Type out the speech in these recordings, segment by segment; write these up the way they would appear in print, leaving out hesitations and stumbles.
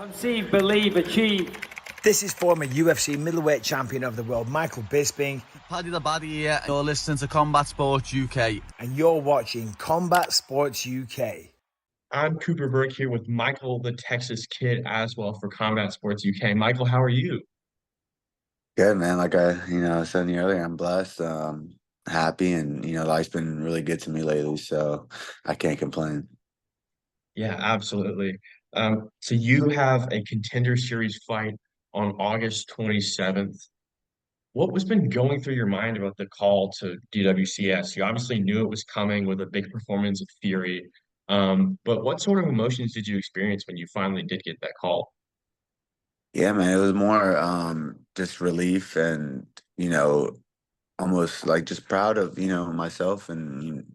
Conceive, believe, achieve. This is former UFC middleweight champion of the world, Michael Bisping. Paddy the Baddy here. You're listening to Combat Sports UK. And you're watching Combat Sports UK. I'm Cooper Burke here with Michael the Texas Kid Aswell for Combat Sports UK. Michael, how are you? Good, man. Like I said earlier, I'm blessed, happy, and life's been really good to me lately, so I can't complain. Yeah, absolutely. So you have a Contender Series fight on August 27th. What was been going through your mind about the call to DWCS? You obviously knew it was coming with a big performance of Fury, but what sort of emotions did you experience when you finally did get that call? Yeah, man, it was more just relief and almost like just proud of myself, and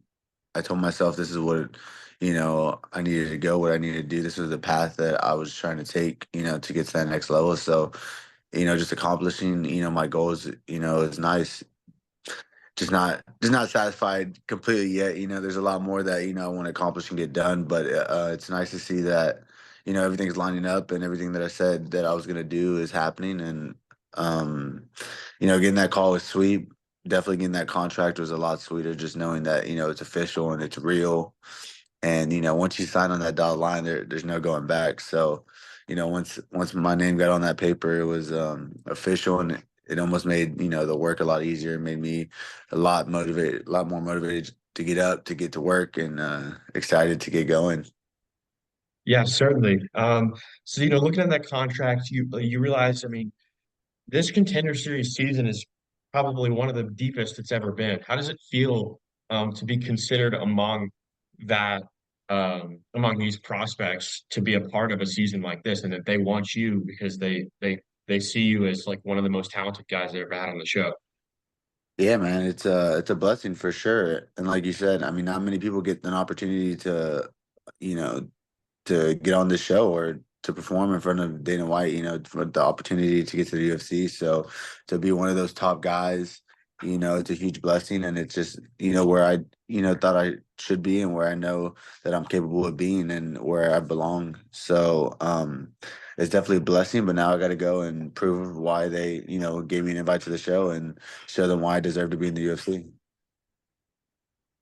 I told myself this is what I needed to go, what I needed to do. This was the path that I was trying to take, to get to that next level. So just accomplishing, my goals, is nice. Just not satisfied completely yet. There's a lot more that, I want to accomplish and get done, but it's nice to see that, everything's lining up and everything that I said that I was going to do is happening. And, getting that call was sweet. Definitely getting that contract was a lot sweeter, just knowing that, it's official and it's real. And, once you sign on that dotted line, there's no going back. So, once my name got on that paper, it was official, and it almost made, the work a lot easier. It made me a lot more motivated to get up, to get to work, and excited to get going. Yeah, certainly. So looking at that contract, you realize, I mean, this Contender Series season is probably one of the deepest it's ever been. How does it feel to be considered that among these prospects to be a part of a season like this, and that they want you because they see you as like one of the most talented guys they ever had on the show? Yeah, man, it's a blessing for sure. And like you said, I mean, not many people get an opportunity to, you know, to get on the show or to perform in front of Dana White, for the opportunity to get to the UFC. So to be one of those top guys, it's a huge blessing. And it's just, where I, thought I should be and where I know that I'm capable of being and where I belong. So it's definitely a blessing, but now I got to go and prove why they, gave me an invite to the show and show them why I deserve to be in the UFC.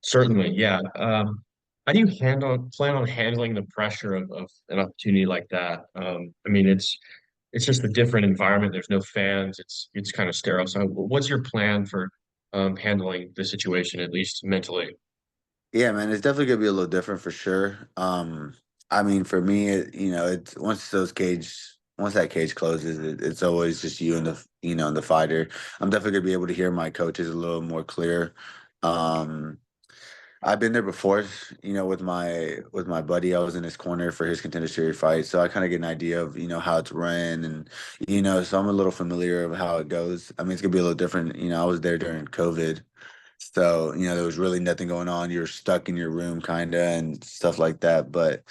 Certainly, yeah. How do you plan on handling the pressure of an opportunity like that? I mean, it's just a different environment. There's no fans. It's kind of sterile. So, what's your plan for handling the situation, at least mentally? Yeah, man, it's definitely gonna be a little different for sure. I mean, for me, it's once that cage closes, it's always just you and the fighter. I'm definitely gonna be able to hear my coaches a little more clear. Um, I've been there before, with my buddy. I was in his corner for his Contender Series fight, so I kind of get an idea of how it's run, and so I'm a little familiar of how it goes. I mean, it's gonna be a little different. I was there during COVID, so, there was really nothing going on. You're stuck in your room kind of and stuff like that. But,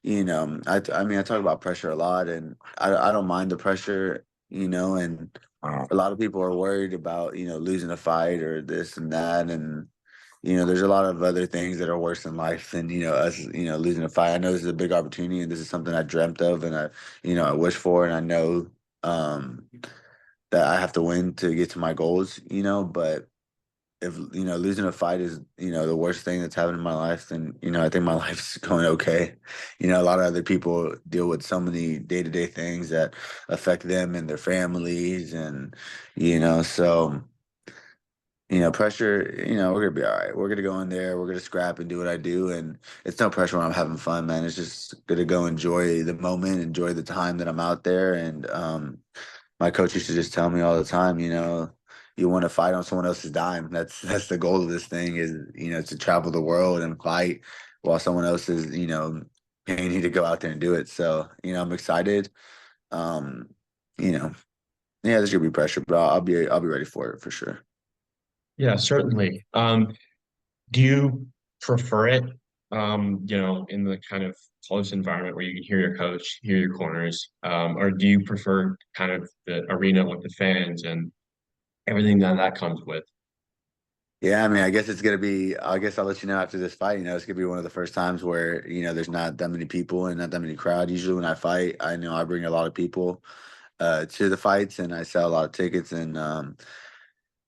I mean, I talk about pressure a lot, and I don't mind the pressure, and a lot of people are worried about, losing a fight or this and that. And, there's a lot of other things that are worse in life than, us, losing a fight. I know this is a big opportunity and this is something I dreamt of and I wish for, and I know that I have to win to get to my goals, but if losing a fight is the worst thing that's happened in my life, then I think my life's going okay. A lot of other people deal with so many day-to-day things that affect them and their families, and so pressure. We're gonna be all right. We're gonna go in there, we're gonna scrap and do what I do, and it's no pressure when I'm having fun, man. It's just gonna go enjoy the moment, enjoy the time that I'm out there. And my coach used to just tell me all the time, you want to fight on someone else's dime. That's the goal of this thing, is, to travel the world and fight while someone else is, paying you to go out there and do it. So, I'm excited. Um, you know, yeah, there's gonna be pressure, but I'll be ready for it for sure. Yeah, certainly. Do you prefer it, in the kind of close environment where you can hear your coach, hear your corners, or do you prefer kind of the arena with the fans and everything that comes with? Yeah, I mean, I guess it's gonna be. I guess I'll let you know after this fight. It's gonna be one of the first times where there's not that many people and not that many crowd. Usually, when I fight, I know I bring a lot of people to the fights, and I sell a lot of tickets, and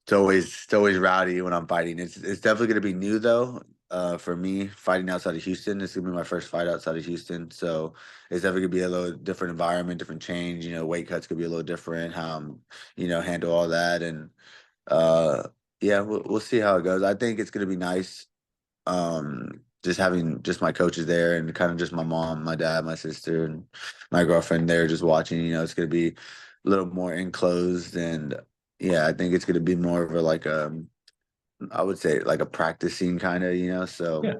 it's always rowdy when I'm fighting. It's definitely gonna be new though. For me, fighting outside of Houston, this is gonna be my first fight outside of Houston, so it's definitely gonna be a little different environment, different change. Weight cuts could be a little different. How handle all that, and yeah, we'll see how it goes. I think it's gonna be nice. Just having just my coaches there and kind of just my mom, my dad, my sister, and my girlfriend there just watching. It's gonna be a little more enclosed, and yeah, I think it's gonna be more of a like I would say like a practice scene kind of. So Yeah.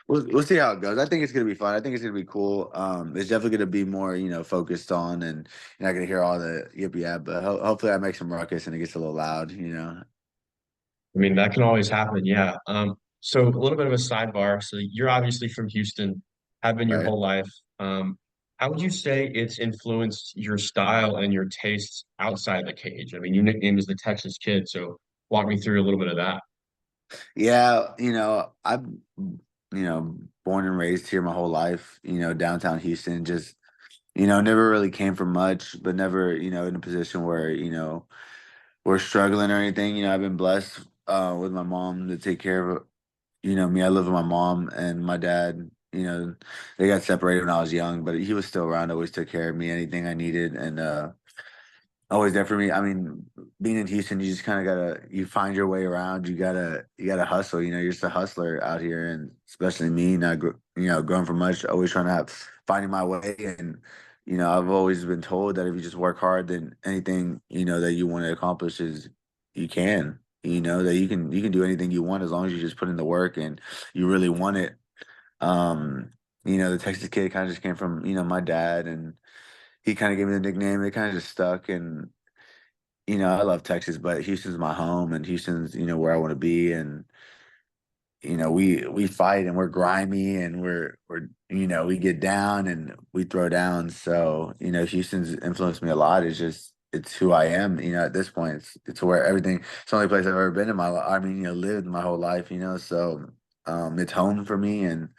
we'll see how it goes. I think it's gonna be fun. I think it's gonna be cool. It's definitely gonna be more focused on, and you're not gonna hear all the yip yap, but hopefully I make some ruckus and it gets a little loud. I mean, that can always happen. Yeah. So a little bit of a sidebar. So you're obviously from Houston, have been your Right. whole life. How would you say it's influenced your style and your tastes outside the cage? I mean, your nickname is the Texas Kid, so walk me through a little bit of that. Yeah, I'm born and raised here my whole life, downtown Houston, just never really came from much, but never, in a position where, we're struggling or anything. I've been blessed with my mom to take care of, me. I live with my mom and my dad, they got separated when I was young, but he was still around, always took care of me, anything I needed, and always there for me. I mean, being in Houston, you just kind of you find your way around. You gotta hustle. You're just a hustler out here, and especially me, not growing from much, always trying to finding my way. And I've always been told that if you just work hard, then anything that you want to accomplish is you can. That you can do anything you want as long as you just put in the work and you really want it. Um, the Texas Kid kind of just came from my dad and he kind of gave me the nickname. It kind of just stuck, and I love Texas, but Houston's my home, and Houston's where I want to be, and we fight and we're grimy and we're we get down and we throw down. So Houston's influenced me a lot. It's who I am. At this point, it's where everything. It's the only place I've ever been in my life. I mean, lived my whole life. So it's home for me, and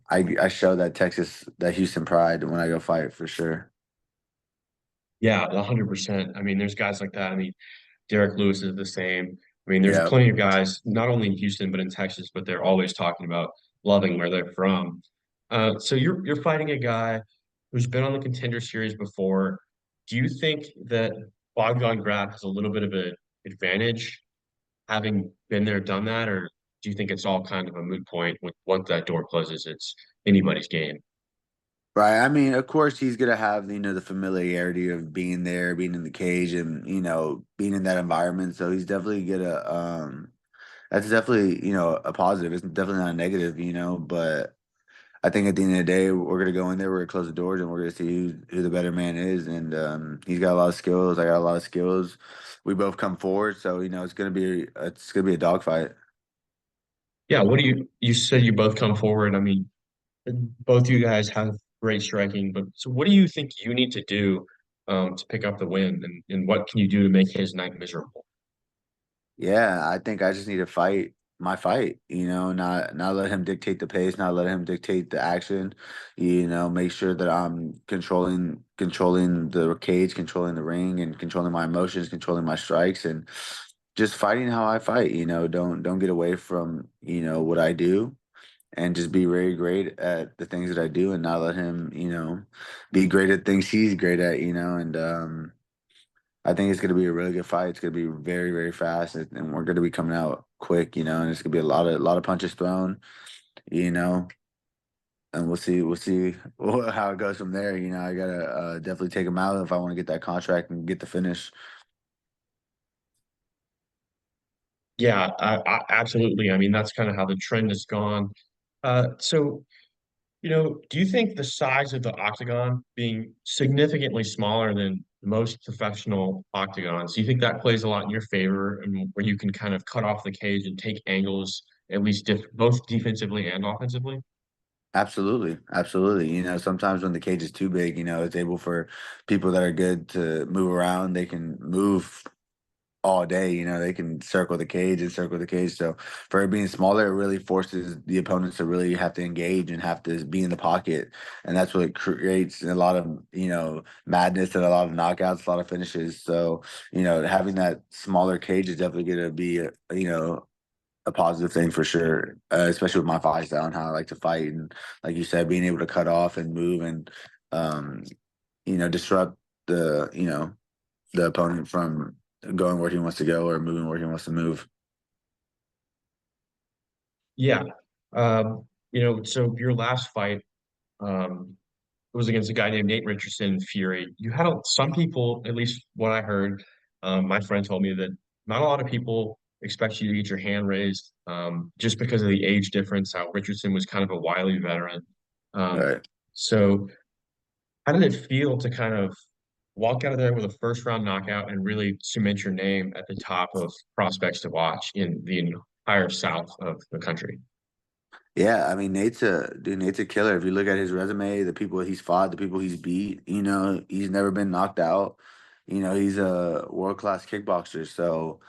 I show that Houston pride when I go fight for sure. Yeah, 100%. I mean, there's guys like that. I mean, Derek Lewis is the same. I mean, there's Yeah. plenty of guys, not only in Houston but in Texas, but they're always talking about loving where they're from. So you're fighting a guy who's been on the Contender Series before. Do you think that Bogdan Graf has a little bit of an advantage having been there, done that, or do you think it's all kind of a moot point when once that door closes, it's anybody's game? Right. I mean, of course, he's gonna have the familiarity of being there, being in the cage, and being in that environment. So he's definitely gonna. That's definitely a positive. It's definitely not a negative. But I think at the end of the day, we're gonna go in there, we're gonna close the doors, and we're gonna see who the better man is. And he's got a lot of skills. I got a lot of skills. We both come forward, so it's gonna be a dogfight. Yeah, what do you said you both come forward. I mean, both you guys have great striking, but so what do you think you need to do to pick up the win, and what can you do to make his night miserable? Yeah, I think I just need to fight my fight, not let him dictate the pace, not let him dictate the action, make sure that I'm controlling the cage, controlling the ring, and controlling my emotions, controlling my strikes, and just fighting how I fight, don't get away from, what I do and just be very great at the things that I do and not let him, be great at things he's great at, and I think it's going to be a really good fight. It's going to be very, very fast, and we're going to be coming out quick, and it's going to be a lot of punches thrown, you know, and we'll see how it goes from there. I gotta definitely take him out if I want to get that contract and get the finish. Yeah, absolutely. I mean, that's kind of how the trend has gone. So, do you think the size of the octagon being significantly smaller than most professional octagons, do you think that plays a lot in your favor and where you can kind of cut off the cage and take angles, at least both defensively and offensively? Absolutely, absolutely. Sometimes when the cage is too big, it's able for people that are good to move around. They can move all day. You know, they can circle the cage and circle the cage. So for it being smaller, it really forces the opponents to really have to engage and have to be in the pocket. And that's what creates a lot of, madness and a lot of knockouts, a lot of finishes. So, having that smaller cage is definitely going to be, a positive thing for sure, especially with my fight style and how I like to fight. And like you said, being able to cut off and move and, um, disrupt the opponent from going where he wants to go or moving where he wants to move. Yeah. So your last fight um, was against a guy named Nate Richardson in Fury. You had some people, at least what I heard, my friend told me that not a lot of people expect you to get your hand raised just because of the age difference, how Richardson was kind of a wily veteran. Um, Right. so how did it feel to kind of walk out of there with a first round knockout and really cement your name at the top of prospects to watch in the entire south of the country? Yeah, I mean Nate's a killer. If you look at his resume, the people he's fought, the people he's beat, he's never been knocked out. He's a world-class kickboxer. So,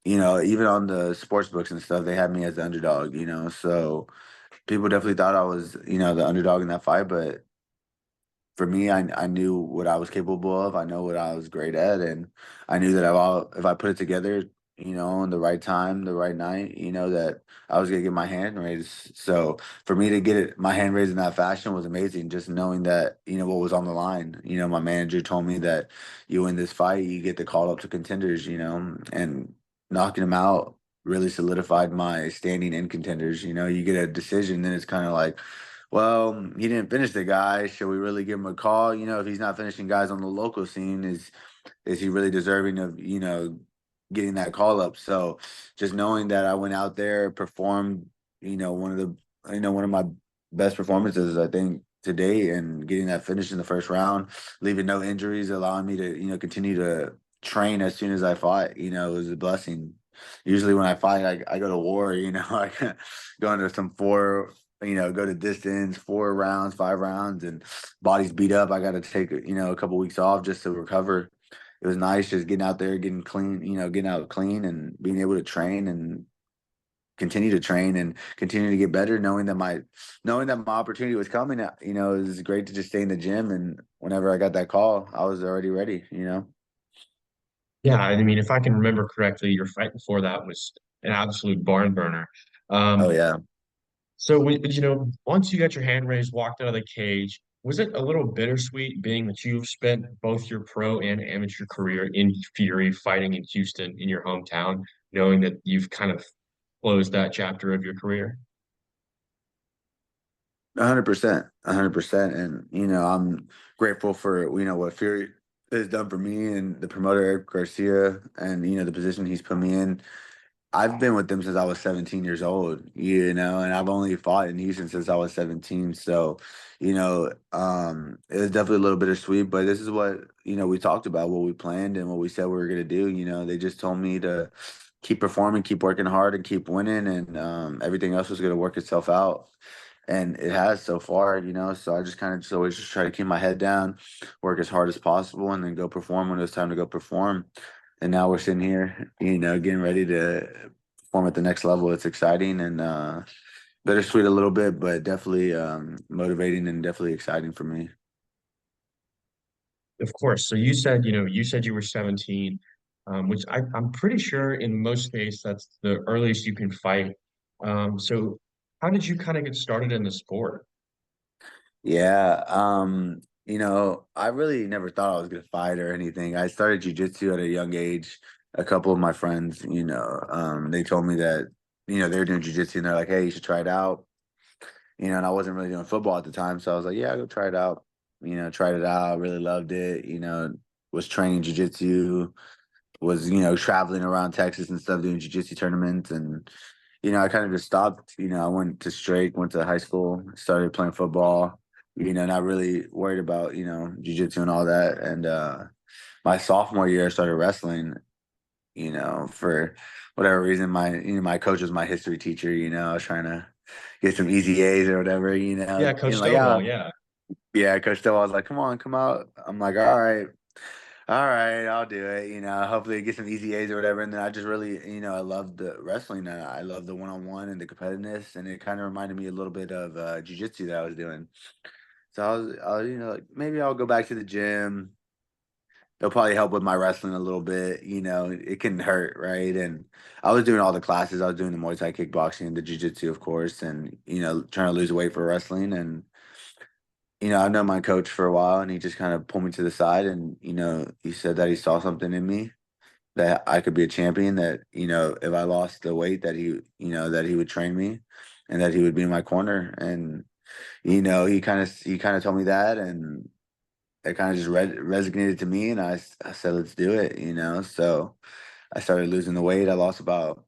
even on the sports books and stuff, they had me as the underdog, So people definitely thought I was, the underdog in that fight, but for me, I knew what I was capable of. I know what I was great at, and I knew that if I put it together, in the right time, the right night, that I was gonna get my hand raised. So for me to get my hand raised in that fashion was amazing. Just knowing that what was on the line. My manager told me that you win this fight, you get the call up to contenders. And knocking him out really solidified my standing in contenders. You get a decision, then it's kind of like, well, he didn't finish the guy. Should we really give him a call? If he's not finishing guys on the local scene, is he really deserving of, getting that call up? So just knowing that I went out there, performed, one of my best performances, I think, to date, and getting that finish in the first round, leaving no injuries, allowing me to, continue to train as soon as I fought, it was a blessing. Usually when I fight, I go to war, I go into some go to distance, 4 rounds, 5 rounds, and body's beat up. I got to take, a couple weeks off just to recover. It was nice just getting out there, getting clean, getting out clean and being able to train and continue to train and continue to get better, knowing that my opportunity was coming. It was great to just stay in the gym. And whenever I got that call, I was already ready. Yeah, I mean, if I can remember correctly, your fight before that was an absolute barn burner. Oh Um, yeah. so once you got your hand raised, walked out of the cage, was it a little bittersweet being that you've spent both your pro and amateur career in Fury fighting in Houston in your hometown, knowing that you've kind of closed that chapter of your career? 100%, 100%. And, I'm grateful for, what Fury has done for me and the promoter, Eric Garcia, and, the position he's put me in. I've been with them since I was 17 years old, and I've only fought in Houston since I was 17. So, it was definitely a little bittersweet, but this is what, we talked about, what we planned and what we said we were going to do. They just told me to keep performing, keep working hard, and keep winning, and everything else was going to work itself out. And it has so far, so I just kind of just always just try to keep my head down, work as hard as possible, and then go perform when it's time to go perform. And now we're sitting here, getting ready to perform at the next level. It's exciting and bittersweet a little bit, but definitely motivating and definitely exciting for me. Of course. So you said you were 17, which I'm pretty sure in most states that's the earliest you can fight. So how did you kind of get started in the sport? Yeah, I really never thought I was gonna fight or anything. I started jujitsu at a young age. A couple of my friends, they told me that, they were doing jujitsu and they're like, hey, you should try it out. And I wasn't really doing football at the time, so I was like, yeah, I'll go try it out. Tried it out, really loved it. Was training jujitsu, was traveling around Texas and stuff doing jiu-jitsu tournaments, and I kind of just stopped. I went to high school, started playing football, not really worried about jiu-jitsu and all that. And my sophomore year I started wrestling. For whatever reason, my coach was my history teacher. I was trying to get some easy A's or whatever, Yeah, Coach like, yeah, Stovall. Yeah. yeah, Coach Still, I was like, come on, come out. I'm like, all right. all right, I'll do it. Hopefully get some easy A's or whatever. And then I just really, I love the wrestling. I love the one-on-one and the competitiveness, and it kind of reminded me a little bit of jujitsu that I was doing. So I was, like maybe I'll go back to the gym. It'll probably help with my wrestling a little bit. It can hurt, right? And I was doing all the classes. I was doing the Muay Thai, kickboxing, the jiu-jitsu, of course, and trying to lose weight for wrestling. And I've known my coach for a while, and he just kind of pulled me to the side, and he said that he saw something in me that I could be a champion. That if I lost the weight, that he would train me, and that he would be in my corner. And he kind of told me that, and it kind of just resonated to me, and I said, let's do it. So I started losing the weight. I lost about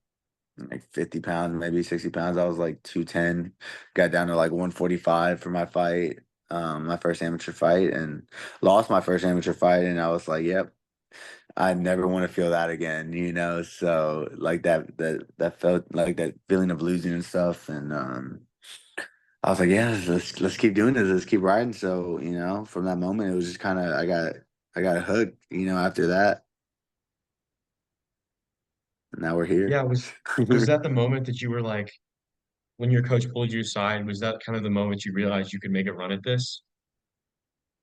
like 50 pounds, maybe 60 pounds. I was like 210, got down to like 145 for my fight, my first amateur fight, and lost my first amateur fight. And I was like, yep, I never want to feel that again. So like that felt like that feeling of losing and stuff. And I was like, yeah, let's keep doing this. Let's keep riding. So, from that moment, it was just kind of, I got hooked, after that. And now we're here. Yeah, was that the moment that you were like, when your coach pulled you aside, was that kind of the moment you realized you could make a run at this?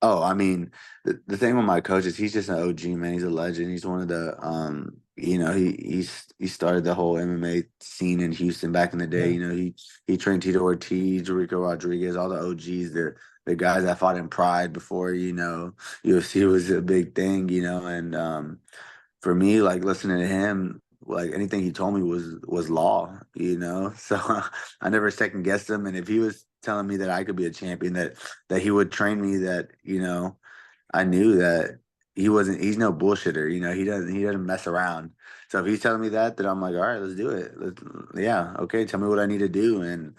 Oh, I mean, the thing with my coach is he's just an OG, man. He's a legend. He's one of the he started the whole MMA scene in Houston back in the day. Yeah. He trained Tito Ortiz, Rico Rodriguez, all the OGs, the guys that fought in Pride before, UFC was a big thing, and for me, like listening to him, like anything he told me was law. So I never second guessed him. And if he was telling me that I could be a champion, that he would train me, that I knew that he's no bullshitter. He doesn't mess around. So if he's telling me that, then I'm like, all right, let's do it. Yeah, okay, tell me what I need to do. And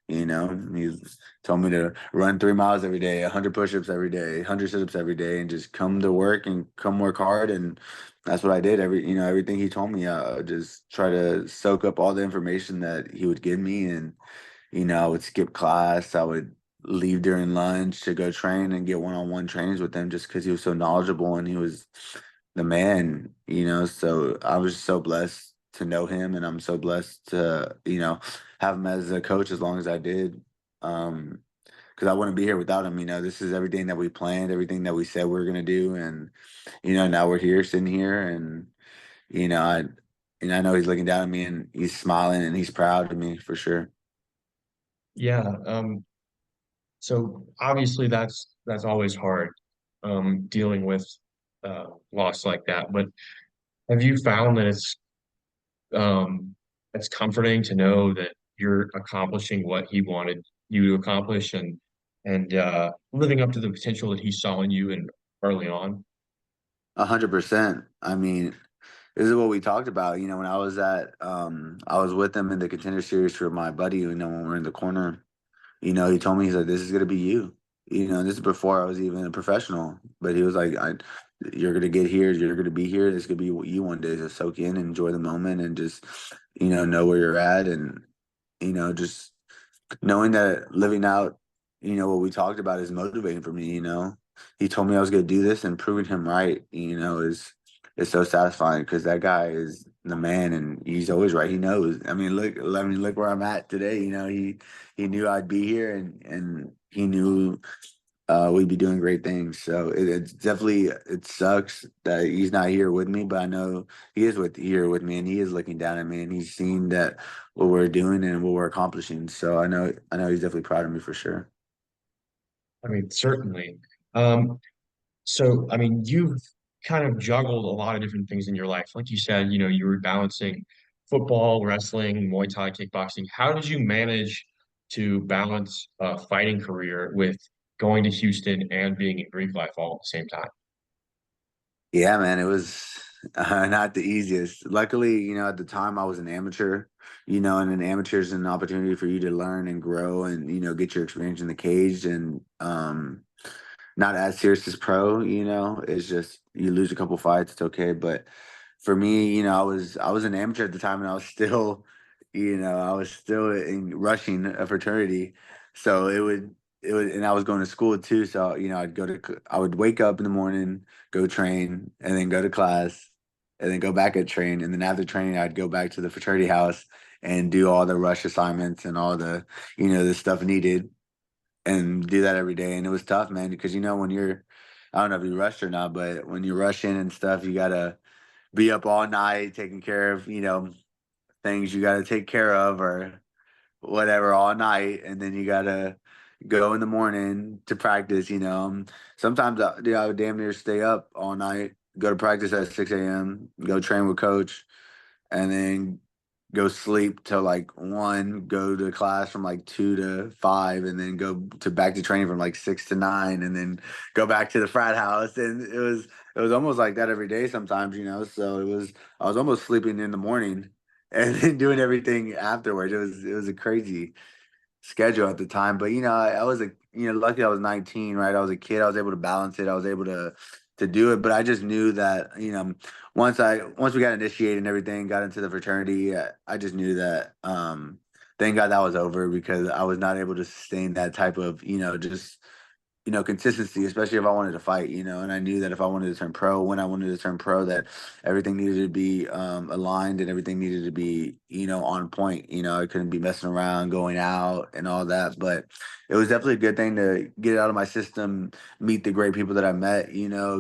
he's told me to run 3 miles every day, 100 push-ups every day, 100 sit-ups every day, and just come to work and come work hard. And that's what I did. Everything he told me, just try to soak up all the information that he would give me. And I would skip class. I would leave during lunch to go train and get one-on-one trainings with him, just because he was so knowledgeable and he was the man. So I was so blessed to know him, and I'm so blessed to, have him as a coach as long as I did. Because I wouldn't be here without him. This is everything that we planned, everything that we said we were gonna do. And now we're here, sitting here. And you know, I I know he's looking down at me, and he's smiling, and he's proud of me for sure. Yeah. So obviously that's always hard, dealing with loss like that. But have you found that it's comforting to know that you're accomplishing what he wanted you to accomplish, and living up to the potential that he saw in you and early on? 100%. I mean, this is what we talked about. When I was with him in the Contender series for my buddy. When we're in the corner, he told me, he's like, this is gonna be you. And this is before I was even a professional. But he was like, you're gonna get here. You're gonna be here. This could be you one day. Just soak in and enjoy the moment, and just know where you're at. And just knowing that living out, what we talked about is motivating for me. He told me I was going to do this, and proving him right, is so satisfying, because that guy is the man, and he's always right. He knows. Look where I'm at today. He knew I'd be here, and he knew we'd be doing great things. So it's definitely, it sucks that he's not here with me, but I know he is here with me, and he is looking down at me, and he's seen that what we're doing and what we're accomplishing. So I know he's definitely proud of me for sure. I mean, certainly. Um, so I mean, you've kind of juggled a lot of different things in your life. Like you said, you were balancing football, wrestling, Muay Thai, kickboxing. How did you manage to balance a fighting career with going to Houston and being in Greek life all at the same time? Yeah, man, it was not the easiest. Luckily, at the time I was an amateur, and an amateur is an opportunity for you to learn and grow, and, get your experience in the cage. And not as serious as pro. It's just you lose a couple fights, it's okay. But for me, I was an amateur at the time, and I was still in rushing a fraternity. So and I was going to school too. So, I would wake up in the morning, go train, and then go to class, and then go back at train. And then after training, I'd go back to the fraternity house and do all the rush assignments and all the, the stuff needed and do that every day. And it was tough, man, because, when I don't know if you rushed or not, but when you're rushing and stuff, you got to be up all night taking care of, things you got to take care of or whatever all night, and then you gotta go in the morning to practice. Sometimes I would damn near stay up all night, go to practice at 6 a.m., go train with coach, and then go sleep till like 1, go to class from like 2 to 5, and then go to back to training from like 6 to 9, and then go back to the frat house. And it was almost like that every day sometimes, So I was almost sleeping in the morning and then doing everything afterwards. It was a crazy schedule at the time. But I was lucky I was 19, right? I was a kid. I was able to balance it. I was able to do it. But I just knew that once we got initiated and everything, got into the fraternity, I just knew that thank God that was over, because I was not able to sustain that type of just consistency, especially if I wanted to fight, and I knew that if I wanted to turn pro, when I wanted to turn pro, that everything needed to be aligned and everything needed to be, on point. I couldn't be messing around, going out and all that. But it was definitely a good thing to get it out of my system, meet the great people that I met,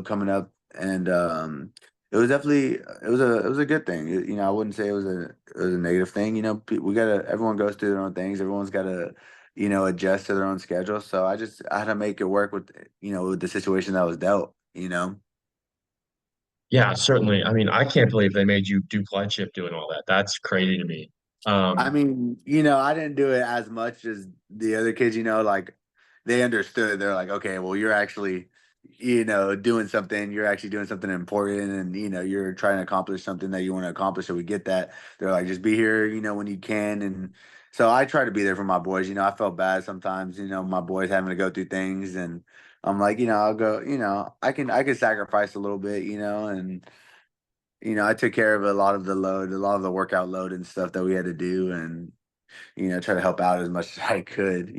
coming up. And it was a good thing. I wouldn't say it was a negative thing. Everyone goes through their own things. Everyone's got to adjust to their own schedule. So I had to make it work with the situation that was dealt. Yeah, certainly. I mean, I can't believe they made you do pledship doing all that. That's crazy to me. I Um, mean, I didn't do it as much as the other kids, like they understood. They're like, okay, well, you're actually, doing something. You're actually doing something important, and you're trying to accomplish something that you want to accomplish. So we get that. They're like, just be here, when you can. And so I try to be there for my boys. I felt bad sometimes, my boys having to go through things, and I'm like, I'll go, I can sacrifice a little bit, and I took care of a lot of the load, a lot of the workout load and stuff that we had to do, and try to help out as much as I could.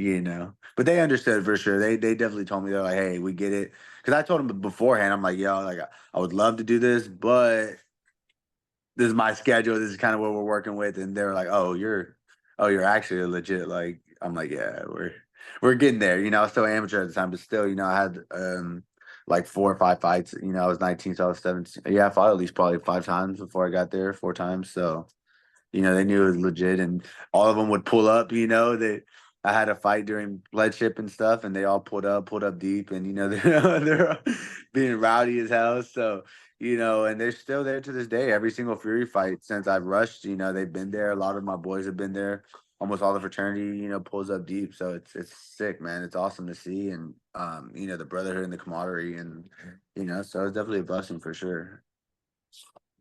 But they understood for sure. They definitely told me, they're like, "Hey, we get it," because I told them beforehand. I'm like, "Yo, like I would love to do this, but this is my schedule. This is kind of what we're working with." And they were like, "Oh, you're actually legit." Like I'm like, "Yeah, we're getting there." I was still amateur at the time, but still, I had like 4 or 5 fights. I was 19, so I was 17. Yeah, I fought at least probably 5 times before I got there, 4 times. So they knew it was legit, and all of them would pull up. I had a fight during pledship and stuff, and they all pulled up deep, and they're being rowdy as hell. So and they're still there to this day. Every single Fury fight since I've rushed, they've been there. A lot of my boys have been there. Almost all the fraternity, pulls up deep. So it's sick, man. It's awesome to see, and the brotherhood and the camaraderie, and so it's definitely a blessing for sure.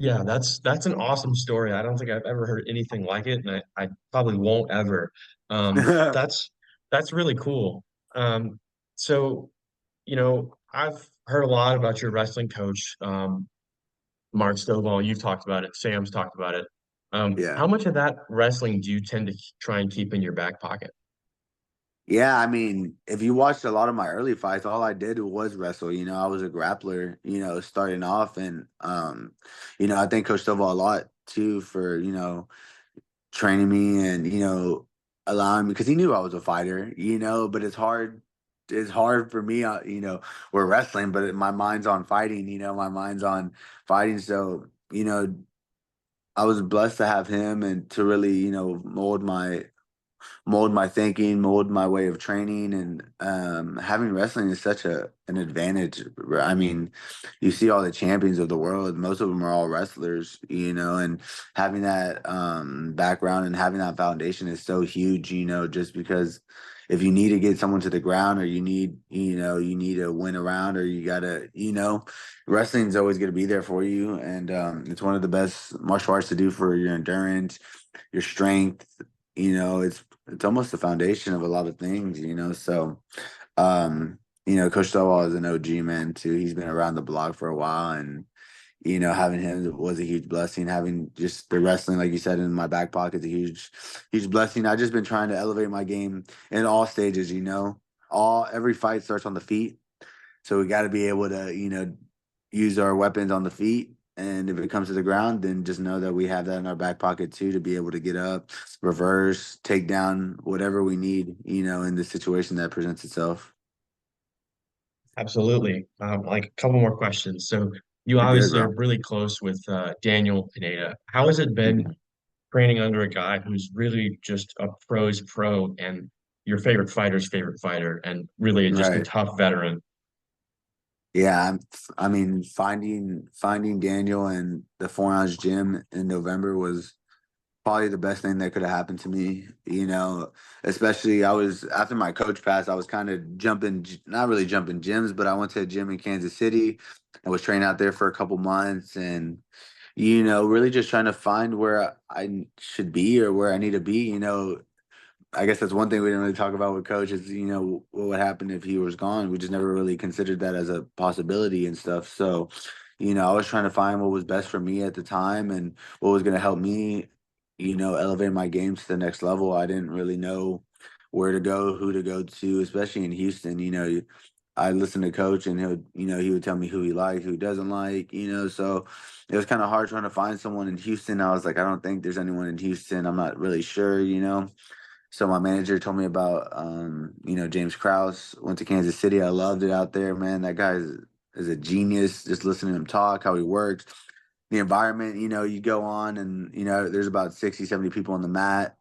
yeah, that's an awesome story. I don't think I've ever heard anything like it, and I probably won't ever. That's really cool. So, I've heard a lot about your wrestling coach, Mark Stovall. You've talked about it. Sam's talked about it. Yeah. How much of that wrestling do you tend to try and keep in your back pocket? Yeah, I mean, if you watched a lot of my early fights, all I did was wrestle. I was a grappler, starting off, and I think Coach Stovall a lot too for training me and allowing me, because he knew I was a fighter, but it's hard for me, we're wrestling, but my mind's on fighting, my mind's on fighting. So I was blessed to have him and to really mold my thinking, mold my way of training, and having wrestling is such an advantage. I mean, you see all the champions of the world; most of them are all wrestlers, and having that background and having that foundation is so huge. Just because if you need to get someone to the ground, or you need to win a round, or you gotta, wrestling's always gonna be there for you, and it's one of the best martial arts to do for your endurance, your strength. It's almost the foundation of a lot of things. So, Coach Stovall is an OG man too. He's been around the block for a while, and having him was a huge blessing. Having just the wrestling, like you said, in my back pocket is a huge, huge blessing. I've just been trying to elevate my game in all stages. every fight starts on the feet. So we got to be able to, use our weapons on the feet. And if it comes to the ground, then just know that we have that in our back pocket too, to be able to get up, reverse, take down whatever we need, in the situation that presents itself. Absolutely. Like a couple more questions. So you You're good, obviously bro. are really close with Daniel Pineda. How has it been Mhm. training under a guy who's really just a pro's pro and your favorite fighter's favorite fighter and really just a Right. tough veteran? Yeah, I mean, finding Daniel in the 4 ounce gym in November was probably the best thing that could have happened to me. Especially I was after my coach passed, I was kind of not really jumping gyms, but I went to a gym in Kansas City. I was training out there for a couple months, and really just trying to find where I should be or where I need to be. I guess that's one thing we didn't really talk about with coach is, what would happen if he was gone. We just never really considered that as a possibility and stuff. So, I was trying to find what was best for me at the time and what was going to help me, elevate my game to the next level. I didn't really know where to go, who to go to, especially in Houston. I listened to coach and he would tell me who he liked, who he doesn't like, so it was kind of hard trying to find someone in Houston. I was like, I don't think there's anyone in Houston. I'm not really sure. So my manager told me about, James Krause. Went to Kansas City. I loved it out there, man. That guy is a genius. Just listening to him talk, how he works, the environment. You go on and there's about 60, 70 people on the mat,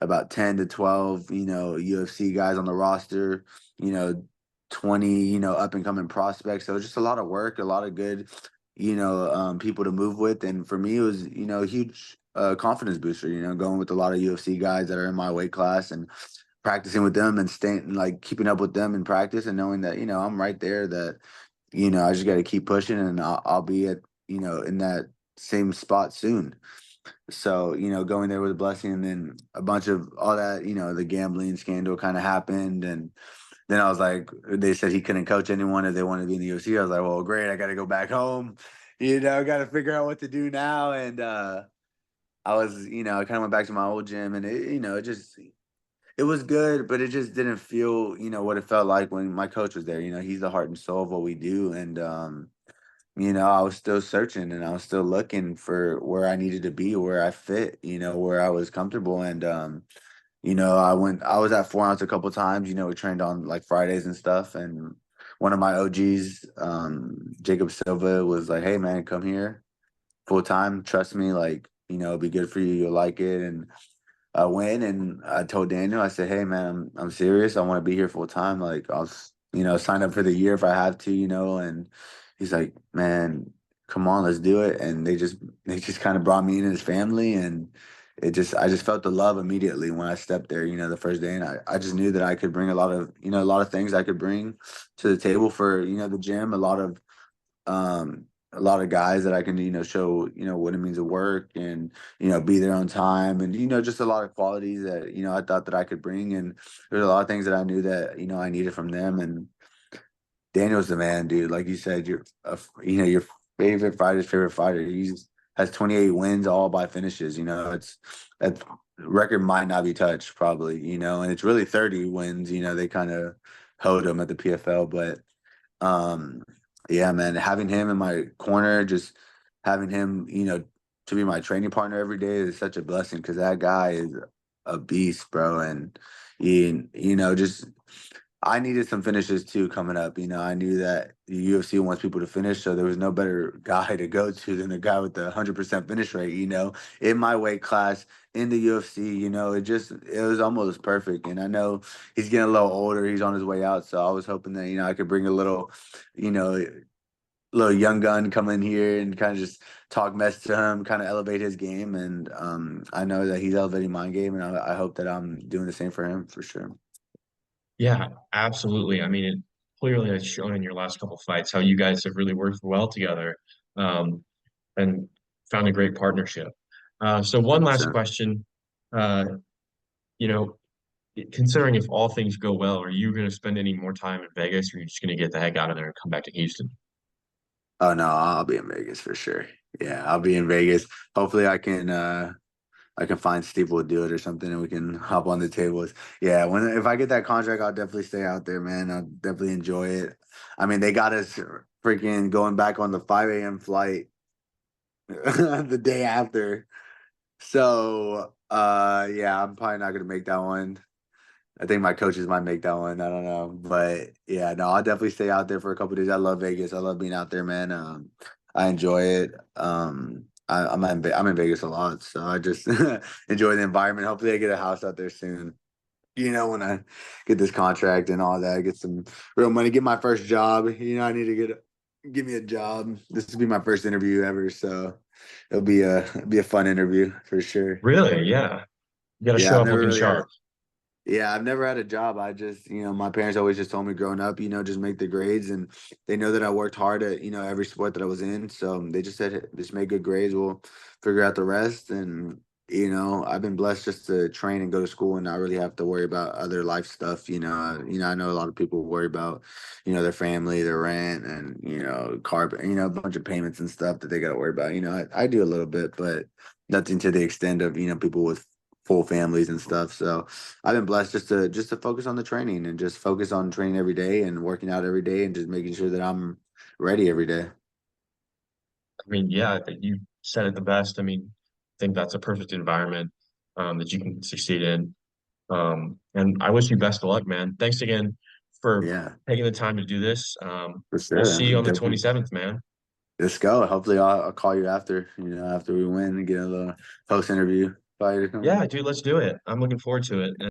about 10 to 12, UFC guys on the roster. You know, 20, up and coming prospects. So just a lot of work, a lot of good, people to move with. And for me, it was, a huge confidence booster, going with a lot of UFC guys that are in my weight class and practicing with them and staying like keeping up with them in practice and knowing that, I'm right there that, I just got to keep pushing and I'll be at, in that same spot soon. So, going there was a blessing. And then a bunch of all that, the gambling scandal kind of happened. And then I was like, they said he couldn't coach anyone if they wanted to be in the UFC. I was like, well, great. I got to go back home. Got to figure out what to do now. And I was, I kind of went back to my old gym and it was good, but it just didn't feel, what it felt like when my coach was there. He's the heart and soul of what we do. And, I was still searching and I was still looking for where I needed to be, where I fit, where I was comfortable. And, I was at 4 ounce a couple times, we trained on like Fridays and stuff. And one of my OGs, Jacob Silva, was like, hey man, come here full time. Trust me, like, it'll be good for you. You'll like it. And I went and I told Daniel, I said, hey man, I'm serious. I want to be here full time. Like sign up for the year if I have to, and he's like, man, come on, let's do it. And they just kind of brought me in his family and I just felt the love immediately when I stepped there, the first day. And I just knew that I could bring a lot of things I could bring to the table for, the gym, a lot of guys that I can, show, what it means to work and, be there on time and, just a lot of qualities that, I thought that I could bring. And there's a lot of things that I knew that, I needed from them. And Daniel's the man, dude. Like you said, your favorite fighter's favorite fighter. He's has 28 wins, all by finishes. That record might not be touched, probably. And it's really 30 wins. They kind of hold him at the PFL, but um, yeah, man, having him in my corner, just having him, to be my training partner every day is such a blessing because that guy is a beast, bro. And just I needed some finishes too coming up. I knew that the UFC wants people to finish, so there was no better guy to go to than the guy with the 100% finish rate. In my weight class in the UFC, it was almost perfect. And I know he's getting a little older; he's on his way out. So I was hoping that I could bring a you know, little young gun come in here and kind of just talk mess to him, kind of elevate his game. And I know that he's elevating my game, and I hope that I'm doing the same for him for sure. Yeah, absolutely. I mean, it clearly has shown in your last couple fights how you guys have really worked well together, um, and found a great partnership. So one last 100%. question. Uh, you know, considering if all things go well, are you going to spend any more time in Vegas, or are you just going to get the heck out of there and come back to Houston? Oh no, I'll be in Vegas for sure. Yeah, I'll be in Vegas. Hopefully I can I can find Steve will do it or something, and we can hop on the tables. Yeah, if I get that contract, I'll definitely stay out there, man. I'll definitely enjoy it. I mean, they got us freaking going back on the 5 a.m. flight the day after. So, yeah, I'm probably not gonna make that one. I think my coaches might make that one. I don't know, but yeah, no, I'll definitely stay out there for a couple days. I love Vegas. I love being out there, man. I enjoy it. I'm in Vegas a lot, so I just enjoy the environment. Hopefully, I get a house out there soon. When I get this contract and all that, get some real money, get my first job. I need to give me a job. This will be my first interview ever, so it'll be a fun interview for sure. Really? Yeah. You got to Yeah, show I've up never looking really had sharp. Yeah, I've never had a job. I just, my parents always just told me growing up, just make the grades, and they know that I worked hard at, every sport that I was in. So they just said, "Hey, just make good grades. We'll figure out the rest." And, I've been blessed just to train and go to school and not really have to worry about other life stuff. I know a lot of people worry about, their family, their rent, and, car, a bunch of payments and stuff that they got to worry about. I do a little bit, but nothing to the extent of, people with full families and stuff. So I've been blessed just to focus on the training and just focus on training every day and working out every day and just making sure that I'm ready every day. I mean, yeah, I think you said it the best. I mean, I think that's a perfect environment that you can succeed in. And I wish you best of luck, man. Thanks again for Yeah, taking the time to do this. for We'll sure. see you on the Definitely. 27th, man. Let's go. Hopefully I'll call you after we win and get a little post interview fight or something. Yeah, dude, let's do it. I'm looking forward to it.